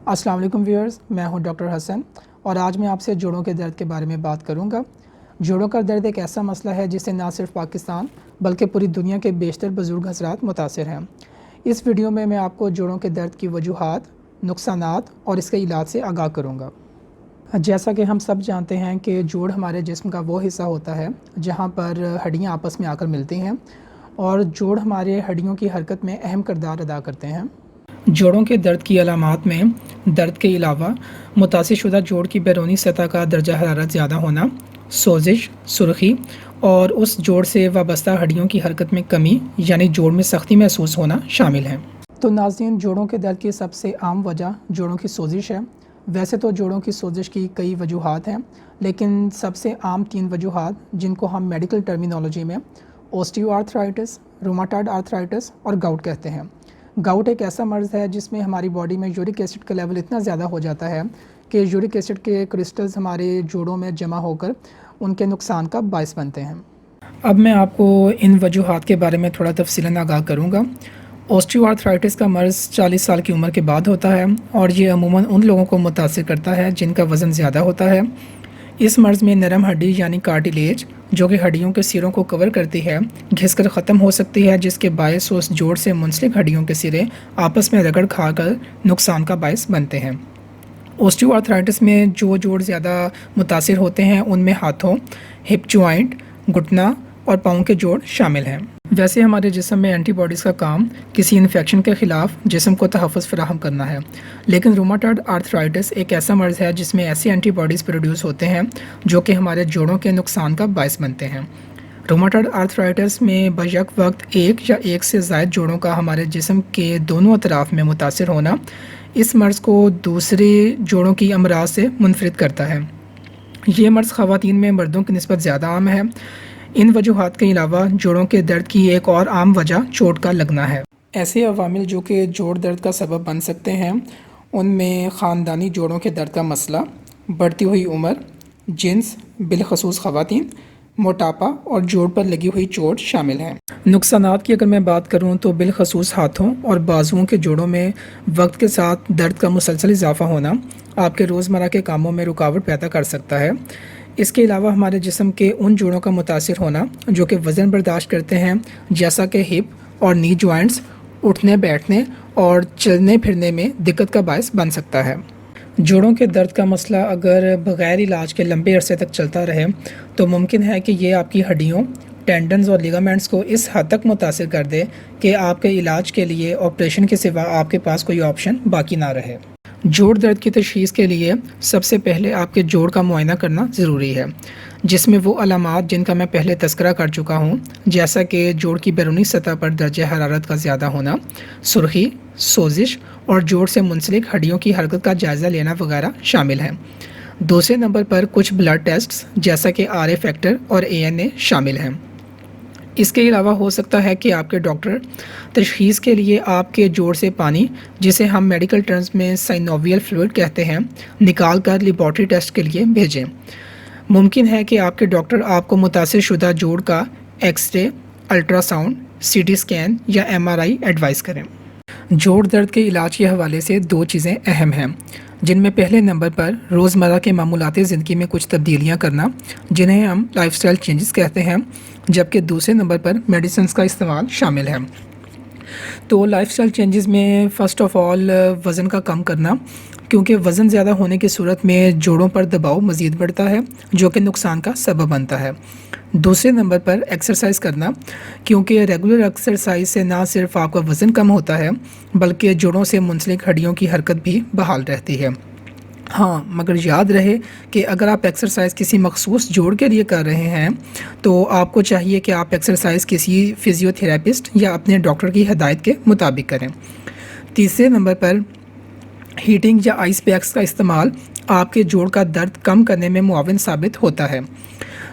अस्सलाम वालेकुम व्यूअर्स, मैं हूं डॉक्टर हसन और आज मैं आपसे जोड़ों के दर्द के बारे में बात करूंगा। जोड़ों का दर्द एक ऐसा मसला है जिससे ना सिर्फ पाकिस्तान बल्कि पूरी दुनिया के बेशतर बुज़ुर्ग हज़रात मुतासिर हैं। इस वीडियो में मैं आपको जोड़ों के दर्द की वजूहात, नुकसानात और इसके इलाज से आगाह करूँगा। जैसा कि हम सब जानते हैं कि जोड़ हमारे जिस्म का वो हिस्सा होता है जहाँ पर हड्डियाँ आपस में आकर मिलती हैं और जोड़ हमारे हड्डियों की हरकत में अहम किरदार अदा करते हैं। जोड़ों के दर्द की अलामात में दर्द के अलावा मुतासिर शुदा जोड़ की बैरूनी सतह का दर्जा हरारत ज़्यादा होना, सोजिश, सुर्खी और उस जोड़ से वाबस्ता हड्डियों की हरकत में कमी यानी जोड़ में सख्ती महसूस होना शामिल है। तो नाज़रीन, जोड़ों के दर्द की सबसे आम वजह जोड़ों की सोजिश है। वैसे तो जोड़ों की सोजिश की कई वजूहात हैं, लेकिन सबसे आम 3 वजूहात जिनको हम मेडिकल टर्मिनोलॉजी में ओस्टियोआर्थराइटिस, रूमाटॉयड आर्थराइटिस और गाउट कहते हैं। गाउट एक ऐसा मर्ज़ है जिसमें हमारी बॉडी में यूरिक एसिड का लेवल इतना ज़्यादा हो जाता है कि यूरिक एसिड के क्रिस्टल्स हमारे जोड़ों में जमा होकर उनके नुकसान का बायस बनते हैं। अब मैं आपको इन वजूहात के बारे में थोड़ा तफसीलन आगाह करूँगा। ओस्टियोआर्थराइटिस का मर्ज़ 40 साल की उम्र के बाद होता है और ये अमूमन उन लोगों को मुतासिर करता है जिनका वज़न ज़्यादा होता है। इस मर्ज़ में नरम हड्डी यानी कार्टिलेज जो कि हड्डियों के सिरों को कवर करती है घिसकर ख़त्म हो सकती है, जिसके बायस उस जोड़ से मुंसलिक हड्डियों के सिरे आपस में रगड़ खाकर नुकसान का बायस बनते हैं। ओस्टियोआर्थराइटिस में जो जोड़ ज़्यादा मुतासिर होते हैं उनमें हाथों, हिप जॉइंट, घुटना और पाँव के जोड़ शामिल हैं। वैसे हमारे जिस्म में एंटीबॉडीज़ का काम किसी इन्फेक्शन के ख़िलाफ़ जिस्म को तहफ़्फ़ुज़ फ़राहम करना है, लेकिन रूमाटॉयड आर्थराइटिस एक ऐसा मर्ज़ है जिसमें ऐसी एंटीबॉडीज़ प्रोड्यूस होते हैं जो कि हमारे जोड़ों के नुकसान का बायस बनते हैं। रूमाटॉयड आर्थराइटिस में बैक वक्त एक या एक से ज़ायद जोड़ों का हमारे जिस्म के दोनों अतराफ़ में मुतासिर होना इस मर्ज़ को दूसरे जोड़ों की अमराज से मुनफरिद करता है। ये मर्ज़ ख़वातीन में मर्दों की निस्बत ज़्यादा आम है। इन वजूहात के अलावा जोड़ों के दर्द की एक और आम वजह चोट का लगना है। ऐसे अवामिल जो कि जोड़ दर्द का सबब बन सकते हैं उनमें ख़ानदानी जोड़ों के दर्द का मसला, बढ़ती हुई उम्र, जिन्स बिलखसूस ख़वातीन, मोटापा और जोड़ पर लगी हुई चोट शामिल हैं। नुकसानात की अगर मैं बात करूं तो बिलखसूस हाथों और बाजुओं के जोड़ों में वक्त के साथ दर्द का मुसलसल इजाफा होना आपके रोज़मर्रा के कामों में रुकावट पैदा कर सकता है। इसके अलावा हमारे जिस्म के उन जोड़ों का मुतासिर होना जो कि वज़न बर्दाश्त करते हैं, जैसा कि हिप और नी जॉइंट्स, उठने बैठने और चलने फिरने में दिक्कत का बायस बन सकता है। जोड़ों के दर्द का मसला अगर बग़ैर इलाज के लंबे अरसे तक चलता रहे तो मुमकिन है कि ये आपकी हड्डियों, टेंडन्स और लिगामेंट्स को इस हद तक मुतासिर कर दे कि आपके इलाज के लिए ऑपरेशन के सिवा आपके पास कोई ऑप्शन बाकी ना रहे। जोड़ दर्द की तशख़ीस के लिए सबसे पहले आपके जोड़ का मुआयना करना ज़रूरी है, जिसमें वो अलामात जिनका मैं पहले तज़किरा कर चुका हूँ, जैसा कि जोड़ की बैरूनी सतह पर दर्जे हरारत का ज़्यादा होना, सुर्खी, सोजिश और जोड़ से मुंसलिक हड्डियों की हरकत का जायज़ा लेना वगैरह शामिल हैं। दूसरे नंबर पर कुछ ब्लड टेस्ट्स जैसा कि RA फैक्टर और ANA शामिल हैं। इसके अलावा हो सकता है कि आपके डॉक्टर तशख़ीस के लिए आपके जोड़ से पानी, जिसे हम मेडिकल टर्म्स में साइनोवियल फ्लूइड कहते हैं, निकाल कर लेबॉरेटरी टेस्ट के लिए भेजें। मुमकिन है कि आपके डॉक्टर आपको मुतासिर शुदा जोड़ का एक्सरे, अल्ट्रासाउंड, CT स्कैन या MRI एडवाइस करें। जोड़ दर्द के इलाज के हवाले से 2 चीज़ें अहम हैं, जिनमें पहले नंबर पर रोज़मर्रा के मामूलाती ज़िंदगी में कुछ तब्दीलियाँ करना, जिन्हें हम लाइफस्टाइल चेंजेस कहते हैं, जबकि दूसरे नंबर पर मेडिसिन्स का इस्तेमाल शामिल है। तो लाइफस्टाइल चेंजेस में फ़र्स्ट ऑफ़ ऑल वज़न का कम करना, क्योंकि वज़न ज़्यादा होने की सूरत में जोड़ों पर दबाव मज़ीद बढ़ता है जो कि नुकसान का सबब बनता है। दूसरे नंबर पर एक्सरसाइज करना, क्योंकि रेगुलर एक्सरसाइज से ना सिर्फ आपका वज़न कम होता है बल्कि जोड़ों से मुंसलिक हड्डियों की हरकत भी बहाल रहती है। हाँ, मगर याद रहे कि अगर आप एक्सरसाइज किसी मखसूस जोड़ के लिए कर रहे हैं तो आपको चाहिए कि आप एक्सरसाइज किसी फिजियोथेरेपिस्ट या अपने डॉक्टर की हिदायत के मुताबिक करें। तीसरे नंबर पर हीटिंग या आइस पैक्स का इस्तेमाल आपके जोड़ का दर्द कम करने में मुआविन साबित होता है।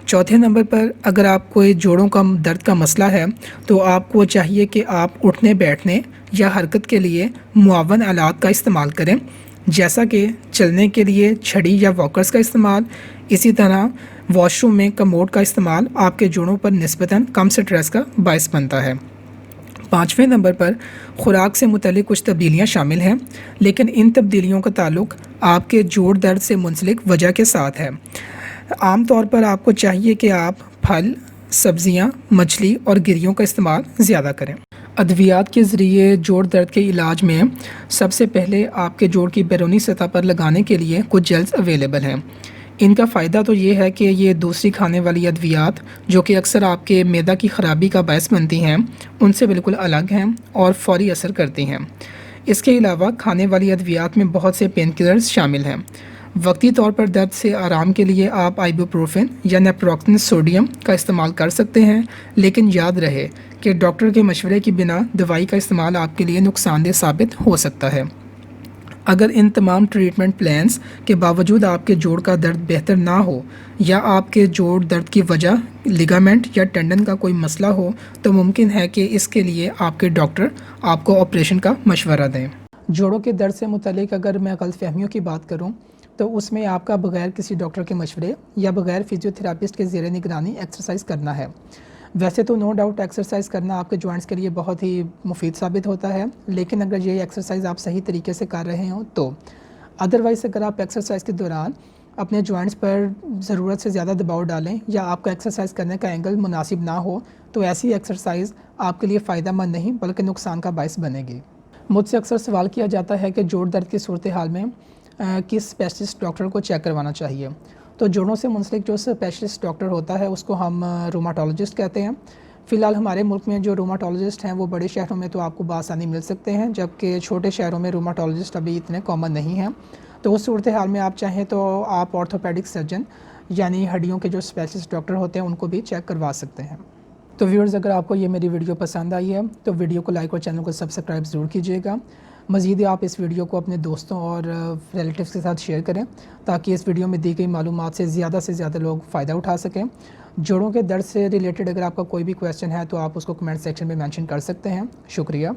चौथे नंबर पर अगर आपको जोड़ों का दर्द का मसला है तो आपको चाहिए कि आप उठने बैठने या हरकत के लिए मुआवन आलात का इस्तेमाल करें, जैसा कि चलने के लिए छड़ी या वॉकर्स का इस्तेमाल। इसी तरह वॉशरूम में कमोड का इस्तेमाल आपके जोड़ों पर निस्बतन कम स्ट्रेस का बायस बनता है। 5वें نمبر پر خوراک سے متعلق کچھ تبدیلیاں شامل ہیں، لیکن ان تبدیلیوں کا تعلق آپ کے جوڑ درد سے منسلک وجہ کے ساتھ ہے۔ عام طور پر آپ کو چاہیے کہ آپ پھل، سبزیاں، مچھلی اور گریوں کا استعمال زیادہ کریں۔ ادویات کے ذریعے جوڑ درد کے علاج میں سب سے پہلے آپ کے جوڑ کی بیرونی سطح پر لگانے کے لیے کچھ جیلز اویلیبل ہیں۔ ان کا فائدہ تو یہ ہے کہ یہ دوسری کھانے والی ادویات جو کہ اکثر آپ کے معدہ کی خرابی کا باعث بنتی ہیں ان سے بالکل الگ ہیں اور فوری اثر کرتی ہیں۔ اس کے علاوہ کھانے والی ادویات میں بہت سے پین کلرز شامل ہیں۔ وقتی طور پر درد سے آرام کے لیے آپ آئبوپروفین یا نیپروکسن سوڈیم کا استعمال کر سکتے ہیں، لیکن یاد رہے کہ ڈاکٹر کے مشورے کی بنا دوائی کا استعمال آپ کے لیے نقصان دہ ثابت ہو سکتا ہے۔ اگر ان تمام ٹریٹمنٹ پلانز کے باوجود آپ کے جوڑ کا درد بہتر نہ ہو یا آپ کے جوڑ درد کی وجہ لیگامنٹ یا ٹینڈن کا کوئی مسئلہ ہو تو ممکن ہے کہ اس کے لیے آپ کے ڈاکٹر آپ کو آپریشن کا مشورہ دیں۔ جوڑوں کے درد سے متعلق اگر میں غلط فہمیوں کی بات کروں تو اس میں آپ کا بغیر کسی ڈاکٹر کے مشورے یا بغیر فزیوتھراپسٹ کے زیر نگرانی ایکسرسائز کرنا ہے۔ ویسے تو نو ڈاؤٹ ایکسرسائز کرنا آپ کے جوائنٹس کے لیے بہت ہی مفید ثابت ہوتا ہے، لیکن اگر یہ ایکسرسائز آپ صحیح طریقے سے کر رہے ہوں تو ادروائز اگر آپ ایکسرسائز کے دوران اپنے جوائنٹس پر ضرورت سے زیادہ دباؤ ڈالیں یا آپ کا ایکسرسائز کرنے کا اینگل مناسب نہ ہو تو ایسی ایکسرسائز آپ کے لیے فائدہ مند نہیں بلکہ نقصان کا باعث بنے گی۔ مجھ سے اکثر سوال کیا جاتا ہے کہ جوڑ درد کی صورتحال میں کس اسپیشلسٹ ڈاکٹر کو چیک کروانا چاہیے۔ تو جوڑوں سے منسلک جو اسپیشلسٹ ڈاکٹر ہوتا ہے اس کو ہم روماٹولوجسٹ کہتے ہیں۔ فی الحال ہمارے ملک میں جو روماٹولوجسٹ ہیں وہ بڑے شہروں میں تو آپ کو بآسانی مل سکتے ہیں، جبکہ چھوٹے شہروں میں روماٹولوجسٹ ابھی اتنے کامن نہیں ہیں۔ تو اس صورتحال میں آپ چاہیں تو آپ آرتھوپیڈک سرجن یعنی ہڈیوں کے جو اسپیشلسٹ ڈاکٹر ہوتے ہیں ان کو بھی چیک کروا سکتے ہیں۔ تو ویورز، اگر آپ کو یہ میری ویڈیو پسند آئی ہے تو ویڈیو کو لائک اور چینل کو سبسکرائب ضرور کیجیے گا۔ مزید آپ اس ویڈیو کو اپنے دوستوں اور ریلیٹیوز کے ساتھ شیئر کریں تاکہ اس ویڈیو میں دی گئی معلومات سے زیادہ لوگ فائدہ اٹھا سکیں۔ جوڑوں کے درد سے ریلیٹڈ اگر آپ کا کوئی بھی کویسچن ہے تو آپ اس کو کمنٹ سیکشن میں مینشن کر سکتے ہیں۔ شکریہ۔